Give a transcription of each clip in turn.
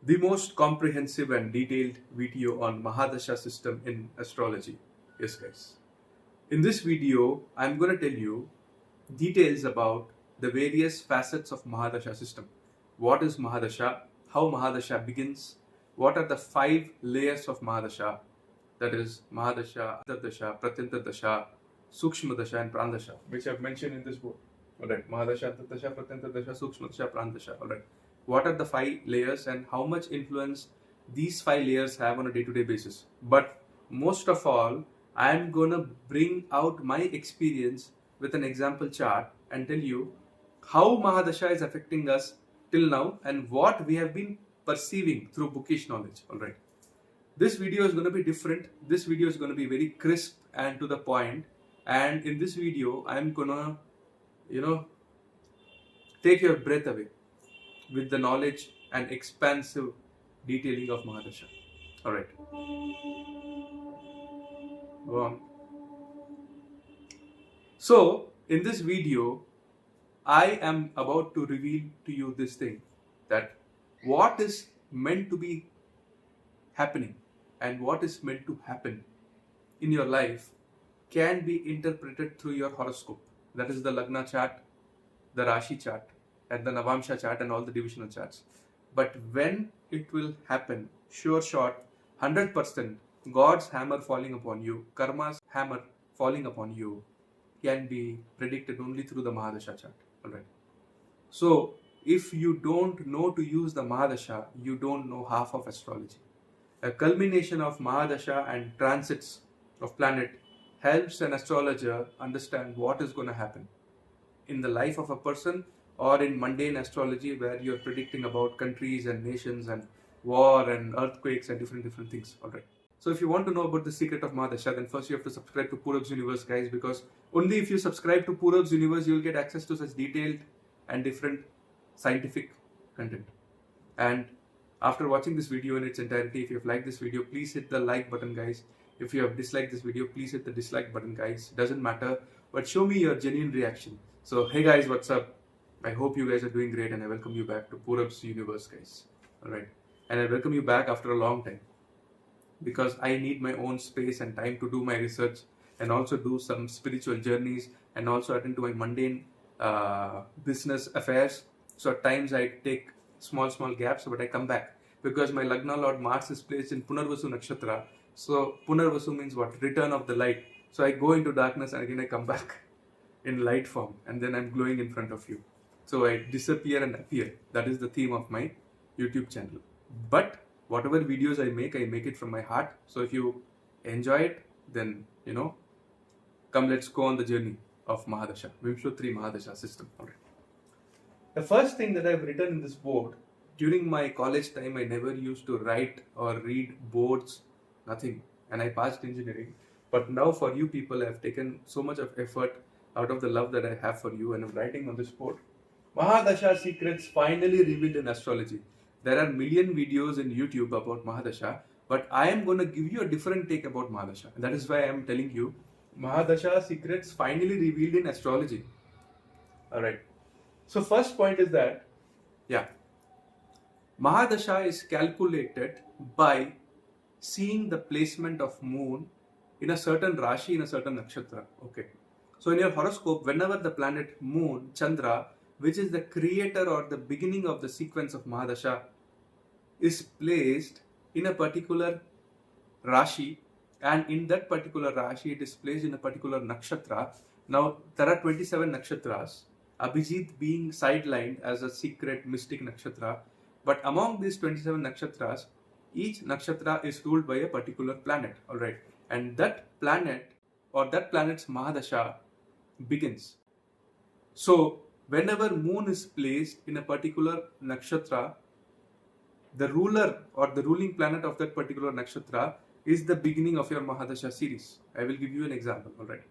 the most comprehensive and detailed video on Mahadasha system in astrology. Yes, guys. In this video, I'm going to tell you details about the various facets of Mahadasha system. What is Mahadasha? How Mahadasha begins? What are the 5 layers of Mahadasha? That is Mahadasha, antardasa, pratyantar dasha, sookshma dasha, and pran dasha, which I've mentioned in this book. Alright, Mahadasha, antardasa, pratyantar dasha, sookshma dasha, pran dasha. Alright. What are the 5 layers and how much influence these 5 layers have on a day-to-day basis? But most of all, I'm gonna bring out my experience with an example chart and tell you how Mahadasha is affecting us till now and what we have been perceiving through bookish knowledge. Alright. This video is going to be different. This video is going to be very crisp and to the point. And in this video, I'm gonna, take your breath away with the knowledge and expansive detailing of Mahadasha. Alright. Go on. So, in this video, I am about to reveal to you this thing, that what is meant to be happening and what is meant to happen in your life can be interpreted through your horoscope. That is the Lagna chart, the Rashi chart, and the Navamsha chart, and all the divisional charts. But when it will happen, sure shot, 100%, God's hammer falling upon you, karma's hammer falling upon you, can be predicted only through the Mahadasha chart. Alright. So, if you don't know to use the Mahadasha, you don't know half of astrology. A culmination of Mahadasha and transits of planet helps an astrologer understand what is going to happen in the life of a person, or in mundane astrology where you're predicting about countries and nations and war and earthquakes and different things. Alright. So if you want to know about the secret of Mahadasha, then first you have to subscribe to Purab's Universe, guys, because only if you subscribe to Purab's Universe, you will get access to such detailed and different scientific content. And after watching this video in its entirety, if you have liked this video, please hit the like button, guys. If you have disliked this video, please hit the dislike button, guys. Doesn't matter, but show me your genuine reaction. So, hey guys, what's up? I hope you guys are doing great and I welcome you back to Purab's Universe, guys. Alright. And I welcome you back after a long time, because I need my own space and time to do my research and also do some spiritual journeys and also attend to my mundane business affairs. So at times I take small gaps, but I come back because my Lagna Lord Mars is placed in Punarvasu Nakshatra. So Punarvasu means what? Return of the light. So I go into darkness and again I come back in light form, and then I'm glowing in front of you. So I disappear and appear. That is the theme of my YouTube channel. But whatever videos I make it from my heart. So if you enjoy it, then come, let's go on the journey of Mahadasha, Vimshotri Mahadasha system. Alright. The first thing that I've written in this board, during my college time, I never used to write or read boards, nothing. And I passed engineering. But now for you people, I've taken so much of effort out of the love that I have for you, and I'm writing on this board. Mahadasha secrets finally revealed in astrology. There are million videos in YouTube about Mahadasha, but I am going to give you a different take about Mahadasha. And that is why I am telling you Mahadasha secrets finally revealed in astrology. Alright. So first point is that, Mahadasha is calculated by seeing the placement of moon in a certain Rashi, in a certain Nakshatra. Okay. So in your horoscope, whenever the planet moon, Chandra, which is the creator or the beginning of the sequence of Mahadasha, is placed in a particular Rashi, and in that particular Rashi it is placed in a particular Nakshatra. Now there are 27 Nakshatras, Abhijit being sidelined as a secret mystic Nakshatra, but among these 27 Nakshatras, each Nakshatra is ruled by a particular planet, alright, and that planet or that planet's Mahadasha begins. So whenever moon is placed in a particular Nakshatra, the ruler or the ruling planet of that particular Nakshatra is the beginning of your Mahadasha series. I will give you an example, alright.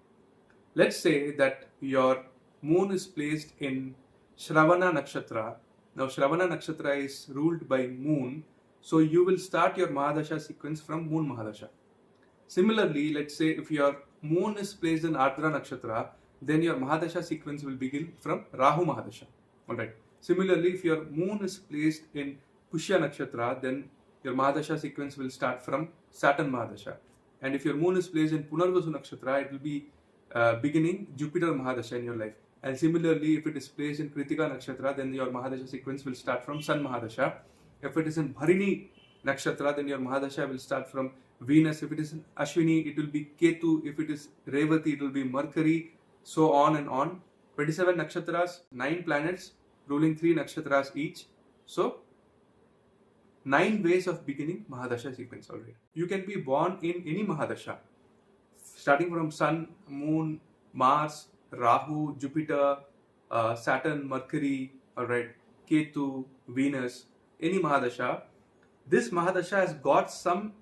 Let's say that your moon is placed in Shravana Nakshatra. Now Shravana Nakshatra is ruled by moon, so you will start your Mahadasha sequence from moon Mahadasha. Similarly, let's say if your moon is placed in Ardra Nakshatra, then your Mahadasha sequence will begin from Rahu Mahadasha. Alright. Similarly, if your moon is placed in Pushya Nakshatra, then your Mahadasha sequence will start from Saturn Mahadasha. And if your moon is placed in Punarvasu Nakshatra, it will be beginning Jupiter Mahadasha in your life. And similarly, if it is placed in Kritika Nakshatra, then your Mahadasha sequence will start from Sun Mahadasha. If it is in Bharini Nakshatra, then your Mahadasha will start from Venus. If it is in Ashwini, it will be Ketu. If it is Revati, it will be Mercury, so on and on. 27 nakshatras, 9 planets, ruling 3 nakshatras each. So, 9 ways of beginning Mahadasha sequence already. You can be born in any Mahadasha, starting from Sun, Moon, Mars, Rahu, Jupiter, Saturn, Mercury, alright, Ketu, Venus, any Mahadasha. This Mahadasha has got some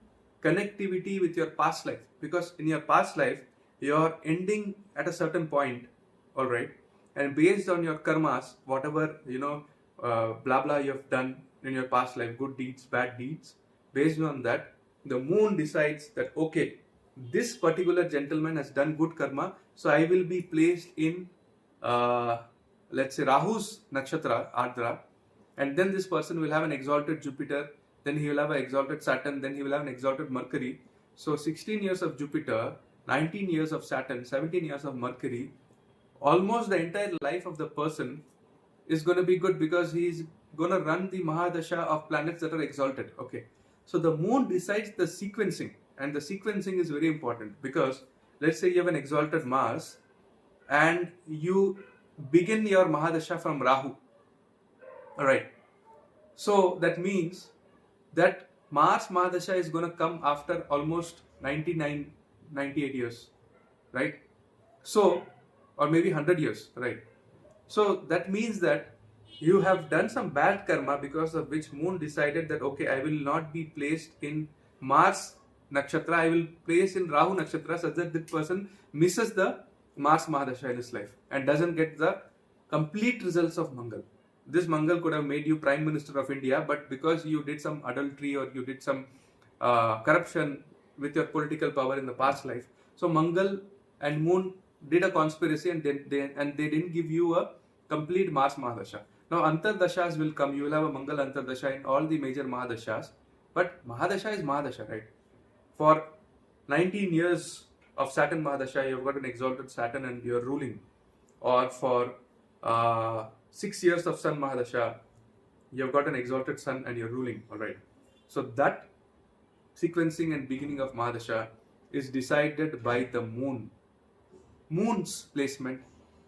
connectivity with your past life, because in your past life, you're ending at a certain point, alright, and based on your karmas, whatever, blah blah you have done in your past life, good deeds, bad deeds, based on that, the moon decides that, okay, this particular gentleman has done good karma, so I will be placed in, let's say, Rahu's nakshatra, Ardra, and then this person will have an exalted Jupiter, then he will have an exalted Saturn, then he will have an exalted Mercury. So 16 years of Jupiter, 19 years of Saturn, 17 years of Mercury, almost the entire life of the person is going to be good, because he is going to run the Mahadasha of planets that are exalted. Okay, so the moon decides the sequencing, and the sequencing is very important, because let's say you have an exalted Mars and you begin your Mahadasha from Rahu. Alright, so that means that Mars Mahadasha is going to come after almost 99, 98 years, right? So, or maybe 100 years, right? So that means that you have done some bad karma, because of which moon decided that, okay, I will not be placed in Mars Nakshatra, I will place in Rahu Nakshatra, such that this person misses the Mars Mahadasha in his life and doesn't get the complete results of Mangal. This Mangal could have made you Prime Minister of India, but because you did some adultery or you did some corruption with your political power in the past life, so Mangal and Moon did a conspiracy, and they didn't give you a complete Mars Mahadasha. Now antardashas will come, you will have a Mangal antardasha in all the major Mahadashas, but Mahadasha is Mahadasha, right? For 19 years of Saturn Mahadasha, you have got an exalted Saturn and you are ruling, or for 6 years of Sun Mahadasha, you have got an exalted Sun and you're ruling, alright. So that sequencing and beginning of Mahadasha is decided by the moon's placement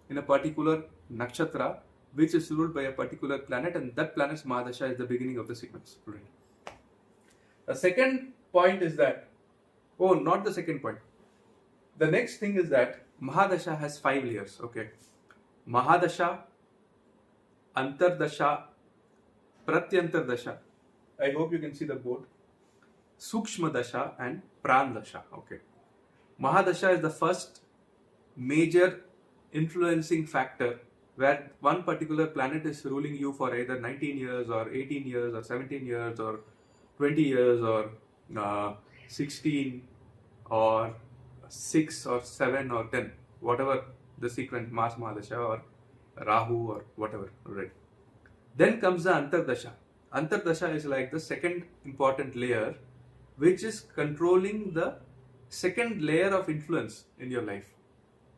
in a particular nakshatra, which is ruled by a particular planet, and that planet's Mahadasha is the beginning of the sequence, right? The second point is that, not the second point. The next thing is that Mahadasha has 5 layers, okay? Mahadasha, antardasha, pratyantar dasha. I hope you can see the board. Sookshma dasha and pran dasha. Okay. Mahadasha is the first major influencing factor where one particular planet is ruling you for either 19 years or 18 years or 17 years or 20 years or 16 or 6 or 7 or 10, whatever the sequence, Mars Mahadasha or Rahu or whatever, right? Then comes the antardasha. Antardasha is like the second important layer, which is controlling the second layer of influence in your life.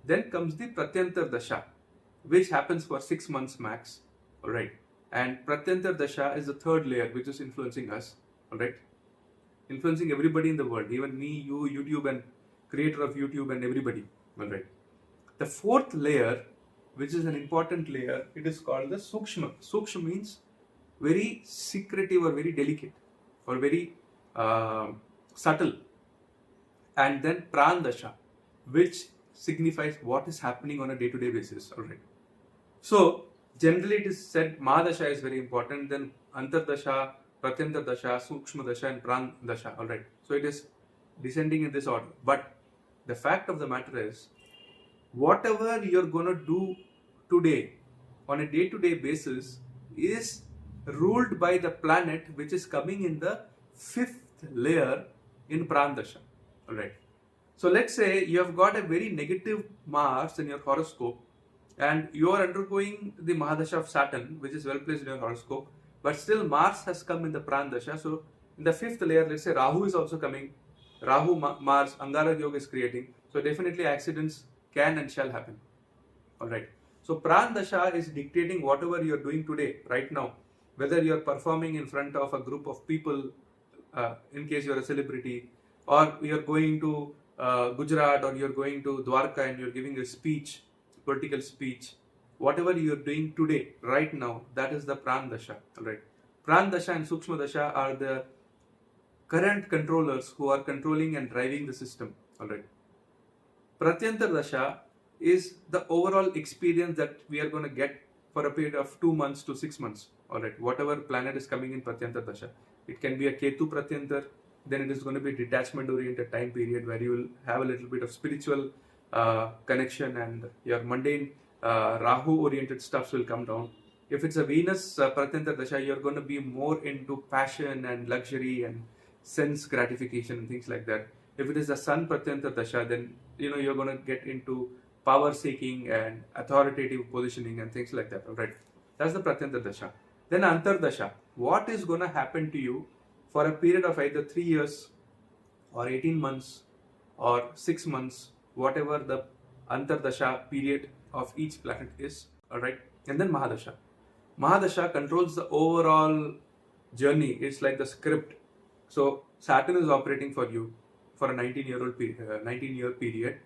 Then comes the pratyantar dasha, which happens for 6 months max, alright? And pratyantar dasha is the third layer, which is influencing us, alright? Influencing everybody in the world, even me, you, YouTube, and creator of YouTube, and everybody, alright? The fourth layer, which is an important layer, it is called the sookshma. Sookshma means very secretive or very delicate or very subtle. And then pran dasha, which signifies what is happening on a day-to-day basis, alright? So generally it is said Mahadasha is very important, then antardasha, pratyantar dasha, sookshma dasha and pran dasha, alright? So it is descending in this order. But the fact of the matter is, whatever you're going to do today on a day-to-day basis is ruled by the planet which is coming in the 5th layer in Prandasha. Alright. So let's say you have got a very negative Mars in your horoscope and you are undergoing the Mahadasha of Saturn, which is well placed in your horoscope, but still Mars has come in the pran dasha. So in the fifth layer, let's say Rahu is also coming. Rahu, Mars, Angara Yoga is creating. So definitely accidents can and shall happen. Alright. So pran dasha is dictating whatever you are doing today, right now. Whether you are performing in front of a group of people, in case you are a celebrity, or you are going to Gujarat, or you are going to Dwarka and you are giving a speech, political speech. Whatever you are doing today, right now, that is the pran dasha. Alright. Pran dasha and sookshma dasha are the current controllers who are controlling and driving the system. Alright. Pratyantar dasha is the overall experience that we are going to get for a period of 2 months to 6 months. Alright, whatever planet is coming in Pratyantar dasha. It can be a Ketu Pratyantar, then it is going to be a detachment oriented time period where you will have a little bit of spiritual connection, and your mundane Rahu oriented stuffs will come down. If it's a Venus Pratyantar dasha, you're going to be more into passion and luxury and sense gratification and things like that. If it is a Sun Pratyantar dasha, then you're going to get into power seeking and authoritative positioning and things like that. Alright, that's the Pratyantar dasha. Then antardasa. What is going to happen to you for a period of either 3 years or 18 months or 6 months, whatever the antardasa period of each planet is. Alright, and then Mahadasha. Mahadasha controls the overall journey. It's like the script. So Saturn is operating for you for a 19-year period.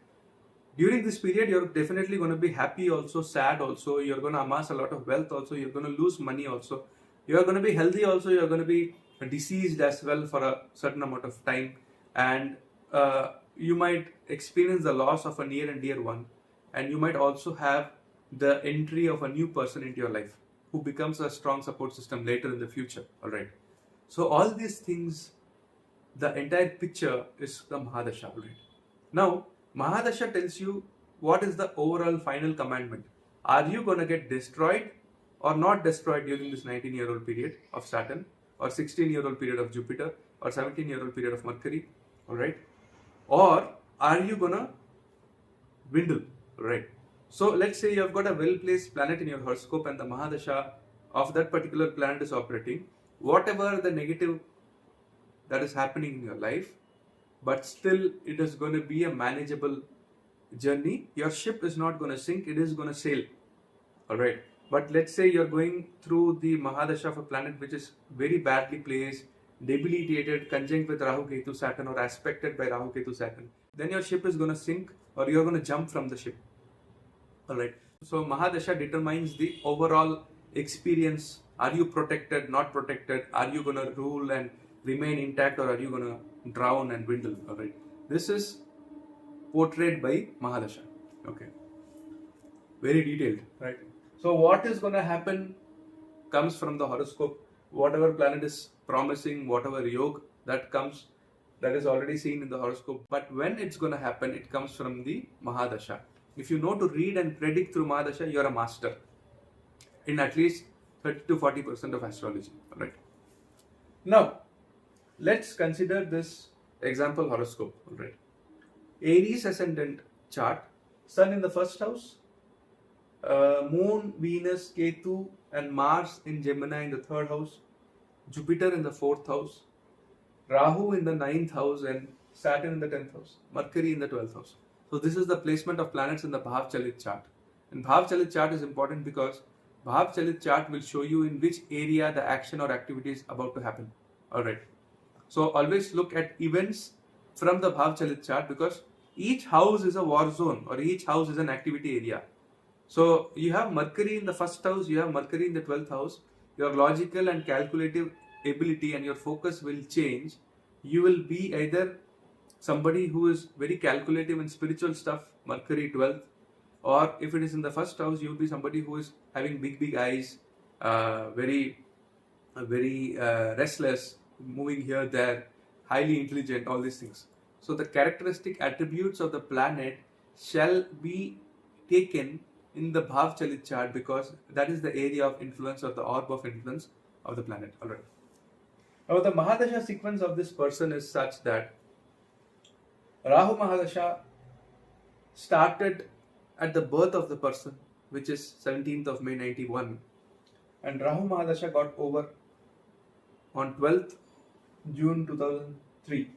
During this period, you're definitely going to be happy also, sad also. You're going to amass a lot of wealth also. You're going to lose money also. You're going to be healthy also. You're going to be diseased as well for a certain amount of time. And you might experience the loss of a near and dear one. And you might also have the entry of a new person into your life who becomes a strong support system later in the future. Alright. So all these things, the entire picture is the Mahadasha. Alright. Now, Mahadasha tells you what is the overall final commandment. Are you going to get destroyed or not destroyed during this 19-year-old period of Saturn, or 16-year-old period of Jupiter, or 17-year-old period of Mercury? Alright. Or are you going to dwindle? Right. So let's say you have got a well-placed planet in your horoscope and the Mahadasha of that particular planet is operating. Whatever the negative that is happening in your life, but still it is going to be a manageable journey. Your ship is not going to sink, it is going to sail. Alright. But let's say you're going through the Mahadasha of a planet which is very badly placed, debilitated, conjunct with Rahu Ketu Saturn, or aspected by Rahu Ketu Saturn. Then your ship is going to sink, or you're going to jump from the ship. Alright. So Mahadasha determines the overall experience. Are you protected, not protected? Are you going to rule and remain intact, or are you going to drown and dwindle? Alright. This is portrayed by Mahadasha. Okay. Very detailed. Right. So what is going to happen comes from the horoscope. Whatever planet is promising, whatever yoga that comes, that is already seen in the horoscope. But when it's going to happen, it comes from the Mahadasha. If you know to read and predict through Mahadasha, you are a master in at least 30 to 40% of astrology. Alright. Now, let's consider this example horoscope. Alright. Aries ascendant chart, Sun in the first house, Moon, Venus, Ketu and Mars in Gemini in the third house, Jupiter in the fourth house, Rahu in the ninth house, and Saturn in the 10th house, Mercury in the 12th house. So this is the placement of planets in the Bhav Chalit chart. And Bhav Chalit chart is important because Bhav Chalit chart will show you in which area the action or activity is about to happen. Alright. So always look at events from the Bhav Chalit chart, because each house is a war zone, or each house is an activity area. So you have Mercury in the first house, you have Mercury in the 12th house. Your logical and calculative ability and your focus will change. You will be either somebody who is very calculative in spiritual stuff, Mercury 12th, or if it is in the first house, you will be somebody who is having big eyes, very restless, moving here, there, highly intelligent, all these things. So the characteristic attributes of the planet shall be taken in the Bhav Chalit chart, because that is the area of influence, or the orb of influence of the planet. Alright. Now the Mahadasha sequence of this person is such that Rahu Mahadasha started at the birth of the person, which is 17th of May 91, and Rahu Mahadasha got over on 12th June 2003.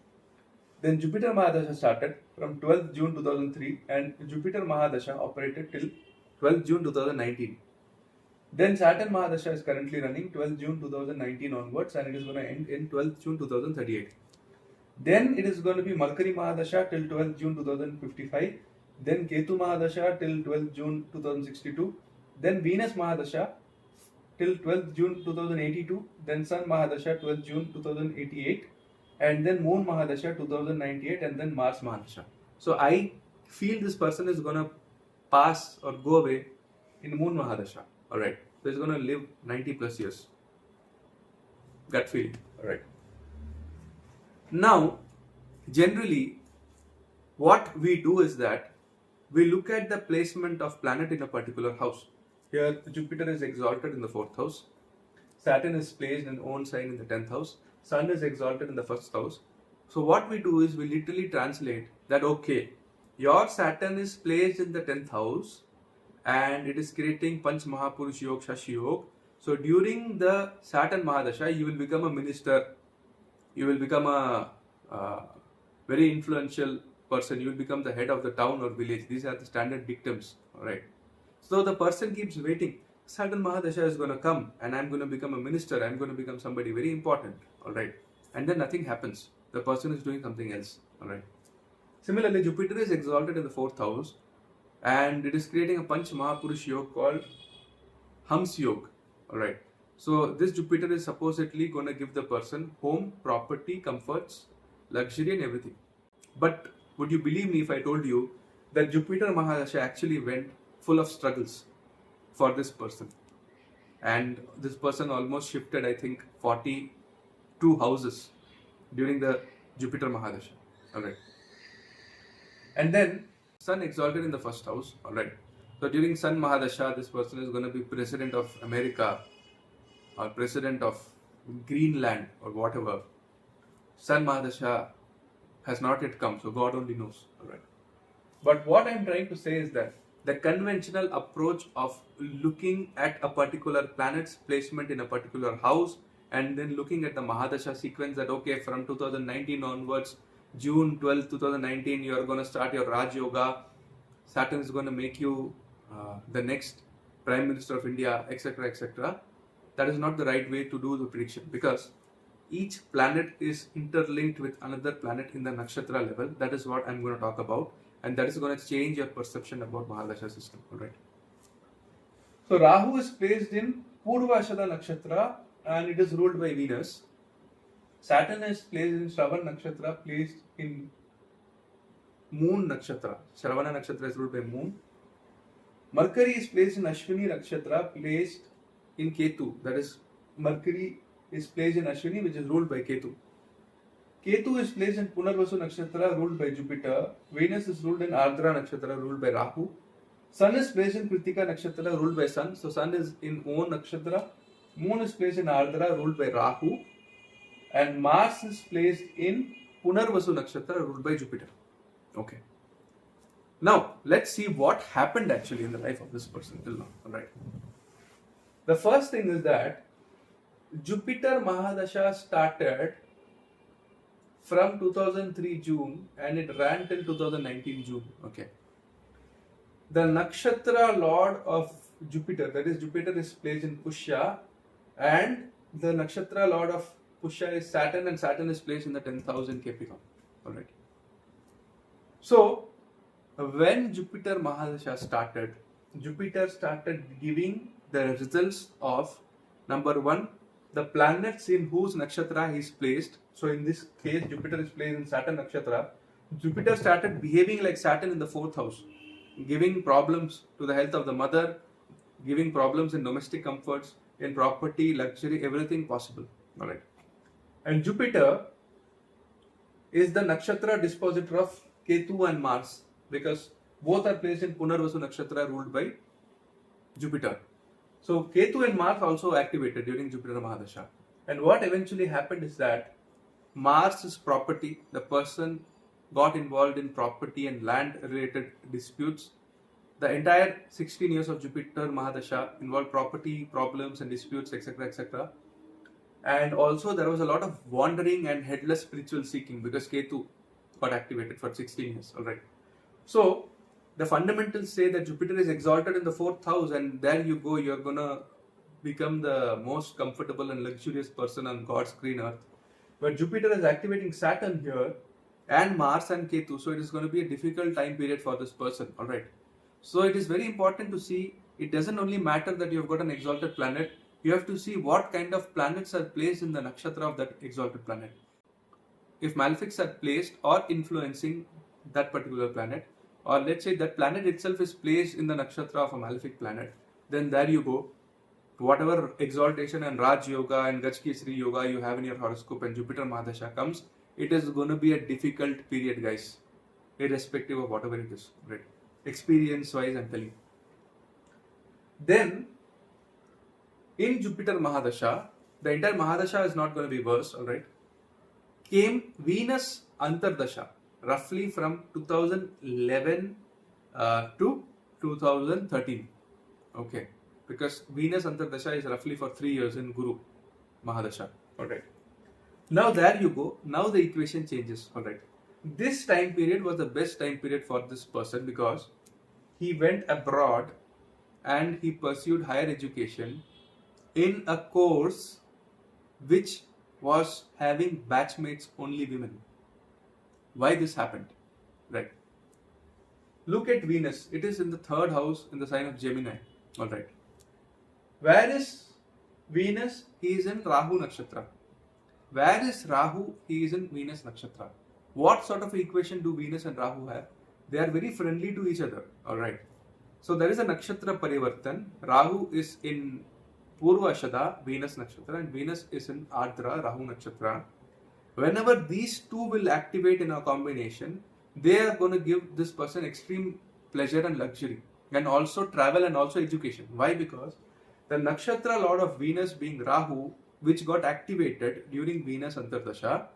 Then Jupiter Mahadasha started from 12th June 2003 and Jupiter Mahadasha operated till 12th June 2019. Then Saturn Mahadasha is currently running 12th June 2019 onwards and it is going to end in 12th June 2038. Then it is going to be Mercury Mahadasha till 12th June 2055. Then Ketu Mahadasha till 12th June 2062. Then Venus Mahadasha till 12th June 2082. Then Sun Mahadasha 12th June 2088. And then Moon Mahadasha 2098 and then Mars Mahadasha. So I feel this person is going to pass or go away in Moon Mahadasha. Alright. So he's going to live 90 plus years. Gut feeling. Alright. Now, generally, what we do is that we look at the placement of planet in a particular house. Here, Jupiter is exalted in the 4th house. Saturn is placed in own sign in the 10th house. Sun is exalted in the 1st house. So what we do is we literally translate that, okay, your Saturn is placed in the 10th house and it is creating Panch Mahapurush Yog, Shashi Yog. So during the Saturn Mahadasha, you will become a minister. You will become a very influential person. You will become the head of the town or village. These are the standard dictums. Alright. So the person keeps waiting. Saturn Mahadasha is going to come and I'm going to become a minister. I'm going to become somebody very important. Alright. And then nothing happens. The person is doing something else. Alright. Similarly, Jupiter is exalted in the 4th house and it is creating a Panch Mahapurush Yog called Hams Yog. Alright. So this Jupiter is supposedly going to give the person home, property, comforts, luxury and everything. But would you believe me if I told you that Jupiter Mahadasha actually went full of struggles for this person? And this person almost shifted, I think, 42 houses during the Jupiter Mahadasha. Alright. And then Sun exalted in the 1st house. Alright. So during Sun Mahadasha, this person is going to be President of America or President of Greenland or whatever. Sun Mahadasha has not yet come, so God only knows. Alright. But what I am trying to say is that the conventional approach of looking at a particular planet's placement in a particular house and then looking at the Mahadasha sequence that, okay, from 2019 onwards, June 12, 2019, you are going to start your Raj Yoga. Saturn is going to make you the next Prime Minister of India, etc., etc. That is not the right way to do the prediction because each planet is interlinked with another planet in the nakshatra level. That is what I am going to talk about, and that is going to change your perception about Mahadasha system. Alright. So Rahu is placed in Purvashada nakshatra and it is ruled by Venus. Saturn is placed in Shravan nakshatra, placed in Moon nakshatra. Shravana nakshatra is ruled by Moon. Mercury is placed in Ashwini nakshatra, placed in Ketu. That is, Mercury is placed in Ashwini, which is ruled by Ketu. Ketu is placed in Punarvasu nakshatra, ruled by Jupiter. Venus is ruled in Ardra nakshatra, ruled by Rahu. Sun is placed in Kritika nakshatra, ruled by Sun. So Sun is in Own nakshatra. Moon is placed in Ardra, ruled by Rahu. And Mars is placed in Punarvasu nakshatra, ruled by Jupiter. Okay. Now, let's see what happened actually in the life of this person till now. Alright. The first thing is that Jupiter Mahadasha started from 2003 June and it ran till 2019 June. Okay. The nakshatra lord of Jupiter, that is Jupiter, is placed in Pushya, and the nakshatra lord of Pushya is Saturn, and Saturn is placed in the 10th house in Capricorn. Alright. So, when Jupiter Mahadasha started, Jupiter started giving the results of number 1, the planets in whose nakshatra he is placed. So in this case, Jupiter is placed in Saturn nakshatra. Jupiter started behaving like Saturn in the 4th house, giving problems to the health of the mother, giving problems in domestic comforts, in property, luxury, everything possible. Alright. And Jupiter is the nakshatra dispositor of Ketu and Mars, because both are placed in Punarvasu nakshatra ruled by Jupiter. So Ketu and Mars also activated during Jupiter Mahadasha. And what eventually happened is that Mars' property, the person got involved in property and land related disputes. The entire 16 years of Jupiter Mahadasha involved property problems and disputes, etc., etc. And also there was a lot of wandering and headless spiritual seeking because Ketu got activated for 16 years. All right. So the fundamentals say that Jupiter is exalted in the 4th house, and there you go, you're gonna become the most comfortable and luxurious person on God's green earth. But Jupiter is activating Saturn here and Mars and Ketu, so it is going to be a difficult time period for this person. All right. So it is very important to see, it doesn't only matter that you've got an exalted planet, you have to see what kind of planets are placed in the nakshatra of that exalted planet. If malefics are placed or influencing that particular planet, or let's say that planet itself is placed in the nakshatra of a malefic planet, then there you go. Whatever exaltation and Raj Yoga and Gajkesari Yoga you have in your horoscope and Jupiter Mahadasha comes, it is going to be a difficult period, guys, irrespective of whatever it is, right? Experience wise, I'm telling you. Then, in Jupiter Mahadasha, the entire Mahadasha is not going to be worse, alright? Came Venus antardasa, roughly from 2011 to 2013. Okay, because Venus antardasa is roughly for 3 years in Guru Mahadasha. Alright. Now there you go. Now the equation changes. Alright. This time period was the best time period for this person because he went abroad and he pursued higher education in a course which was having batchmates only women. Why this happened? Right. Look at Venus. It is in the 3rd house in the sign of Gemini. Alright. Where is Venus? He is in Rahu Nakshatra. Where is Rahu? He is in Venus Nakshatra. What sort of equation do Venus and Rahu have? They are very friendly to each other. Alright. So there is a Nakshatra Parivartan. Rahu is in Purvashada, Venus Nakshatra, and Venus is in Ardra, Rahu Nakshatra. Whenever these two will activate in a combination, they are going to give this person extreme pleasure and luxury, and also travel and also education. Why? Because the Nakshatra Lord of Venus being Rahu, which got activated during Venus Antardasha,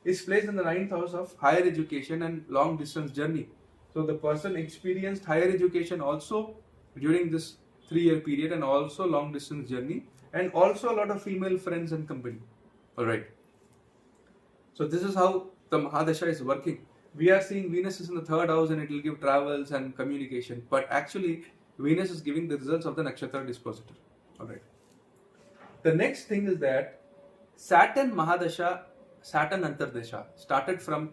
is placed in the 9th house of higher education and long distance journey. So the person experienced higher education also during this 3-year period, and also long distance journey, and also a lot of female friends and company. Alright. So this is how the Mahadasha is working. We are seeing Venus is in the 3rd house and it will give travels and communication, but actually Venus is giving the results of the Nakshatra dispositor. Alright. The next thing is that Saturn Mahadasha, Saturn Antardasha started from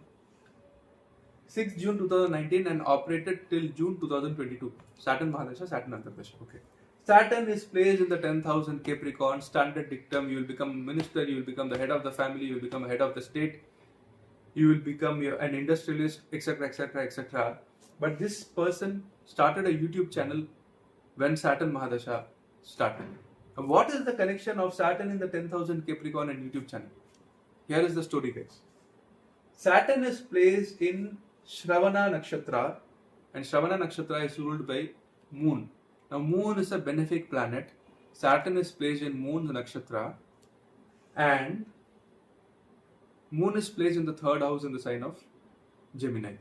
6 June 2019 and operated till June 2022. Saturn Mahadasha, Saturn Antardasha. Okay. Saturn is placed in the 10th house in Capricorn. Standard dictum: you will become a minister, you will become the head of the family, you will become a head of the state, you will become an industrialist, etc., etc., etc. But this person started a YouTube channel when Saturn Mahadasha started. Now, what is the connection of Saturn in the 10th house in Capricorn and YouTube channel? Here is the story, guys. Saturn is placed in Shravana Nakshatra, and Shravana Nakshatra is ruled by Moon. Now, Moon is a benefic planet. Saturn is placed in Moon's Nakshatra, and Moon is placed in the 3rd house in the sign of Gemini,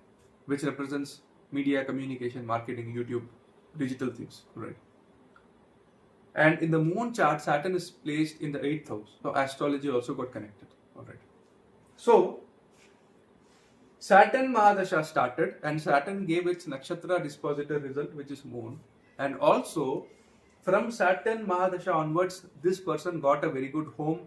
which represents media, communication, marketing, YouTube, digital things, right? And in the Moon chart, Saturn is placed in the 8th house. So, astrology also got connected, alright. So, Saturn Mahadasha started, and Saturn gave its Nakshatra dispositor result, which is Moon. And also, from Saturn Mahadasha onwards, this person got a very good home,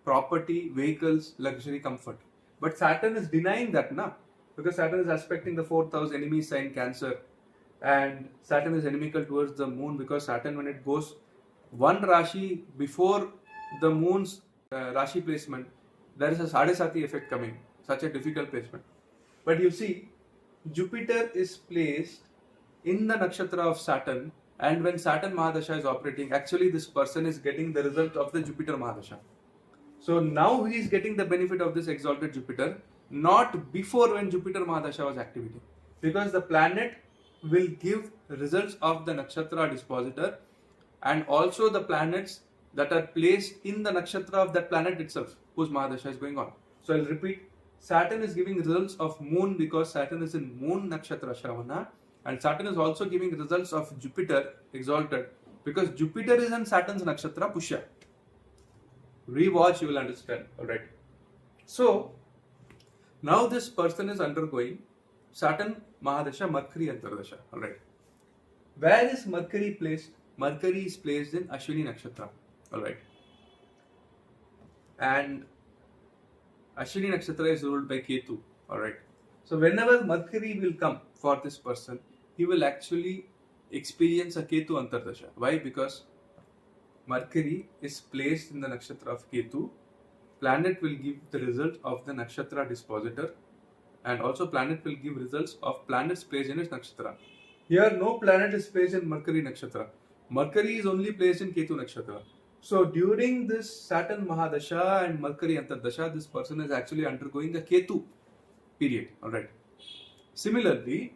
property, vehicles, luxury, comfort. But Saturn is denying that, na? Because Saturn is aspecting the 4th house, enemy sign Cancer. And Saturn is inimical towards the Moon, because Saturn, when it goes one Rashi before the Moon's Rashi placement, there is a Sadesati effect coming. Such a difficult placement. But you see, Jupiter is placed in the nakshatra of Saturn, and when Saturn Mahadasha is operating, actually this person is getting the result of the Jupiter Mahadasha. So now he is getting the benefit of this exalted Jupiter, not before when Jupiter Mahadasha was activating. Because the planet will give results of the nakshatra dispositor, and also the planets that are placed in the nakshatra of that planet itself, whose Mahadasha is going on. So I'll repeat. Saturn is giving results of Moon because Saturn is in Moon Nakshatra Shravana, and Saturn is also giving results of Jupiter exalted because Jupiter is in Saturn's Nakshatra Pushya. Rewatch, you will understand. Alright. So, now this person is undergoing Saturn Mahadasha, Mercury Antardasha. Alright. Where is Mercury placed? Mercury is placed in Ashwini Nakshatra. Alright. And Ashwini Nakshatra is ruled by Ketu. Alright. So whenever Mercury will come for this person, he will actually experience a Ketu Antardasha. Why? Because Mercury is placed in the nakshatra of Ketu. Planet will give the result of the nakshatra dispositor, and also planet will give results of planets placed in its nakshatra. Here no planet is placed in Mercury nakshatra. Mercury is only placed in Ketu nakshatra. So during this Saturn Mahadasha and Mercury Antardasha, this person is actually undergoing a Ketu period. Alright. Similarly,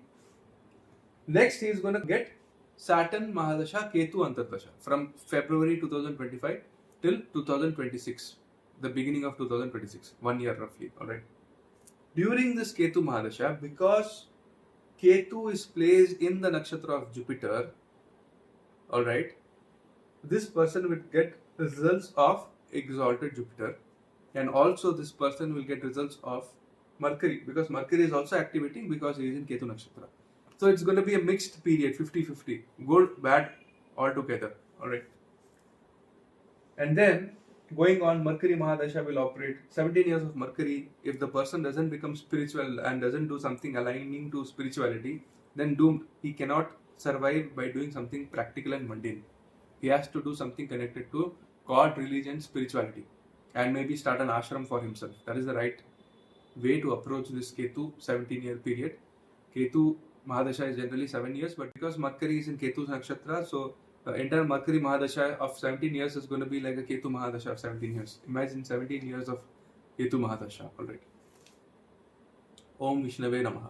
next he is going to get Saturn Mahadasha Ketu Antardasha from February 2025 till 2026, the beginning of 2026, 1 year roughly. Alright. During this Ketu Mahadasha, because Ketu is placed in the nakshatra of Jupiter, alright, this person will get results of exalted Jupiter, and also this person will get results of Mercury, because Mercury is also activating because he is in Ketu Nakshatra. So it's going to be a mixed period, 50-50, good, bad, all together. Alright. And then going on, Mercury Mahadasha will operate 17 years of Mercury. If the person doesn't become spiritual and doesn't do something aligning to spirituality, then doomed. He cannot survive by doing something practical and mundane. He has to do something connected to God, religion, spirituality, and maybe start an ashram for himself. That is the right way to approach this Ketu 17-year period. Ketu Mahadasha is generally 7 years, but because Mercury is in Ketu's nakshatra, so the entire Mercury Mahadasha of 17 years is going to be like a Ketu Mahadasha of 17 years. Imagine 17 years of Ketu Mahadasha. Alright. Om Vishnave Namaha.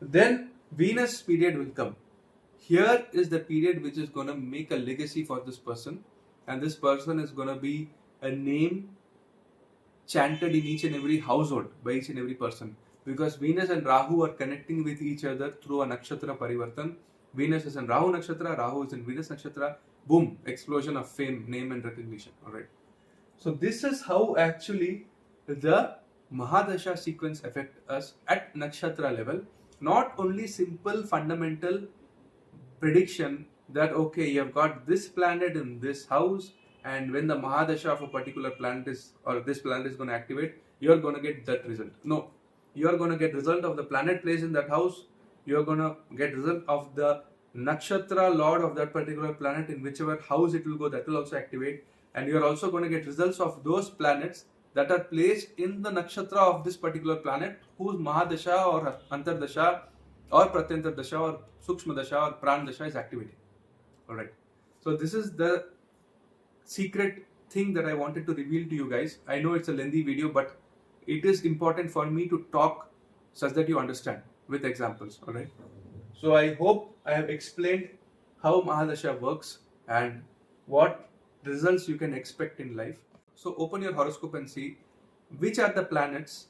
Then Venus period will come. Here is the period which is going to make a legacy for this person, and this person is going to be a name chanted in each and every household by each and every person, because Venus and Rahu are connecting with each other through a nakshatra parivartan. Venus is in Rahu nakshatra, Rahu is in Venus nakshatra. Boom, explosion of fame, name and recognition. Alright. So this is how actually the Mahadasha sequence affect us at nakshatra level. Not only simple fundamental prediction that okay, you have got this planet in this house, and when the Mahadasha of a particular planet is, or this planet is going to activate, you are going to get that result. No, you are going to get result of the planet placed in that house. You are going to get result of the nakshatra lord of that particular planet, in whichever house it will go, that will also activate. And you are also going to get results of those planets that are placed in the nakshatra of this particular planet, whose Mahadasha or antardasha or pratyantar dasha or sookshma dasha or pran dasha is activating. Alright. So this is the secret thing that I wanted to reveal to you guys. I know it's a lengthy video, but it is important for me to talk such that you understand with examples. Alright. So I hope I have explained how Mahadasha works and what results you can expect in life. So open your horoscope and see which are the planets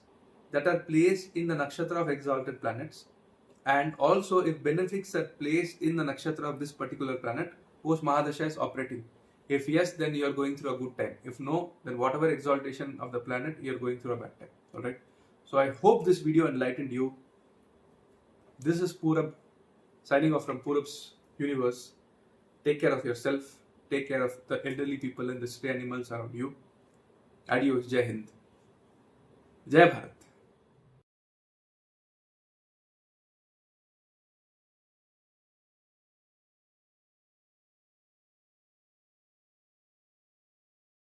that are placed in the nakshatra of exalted planets, and also if benefics are placed in the nakshatra of this particular planet whose Mahadasha is operating. If yes, then you are going through a good time. If no, then whatever exaltation of the planet, you are going through a bad time. Alright. So I hope this video enlightened you. This is Purab signing off from Purab's universe. Take care of yourself. Take care of the elderly people and the stray animals around you. Adios. Jai Hind. Jai Bharat.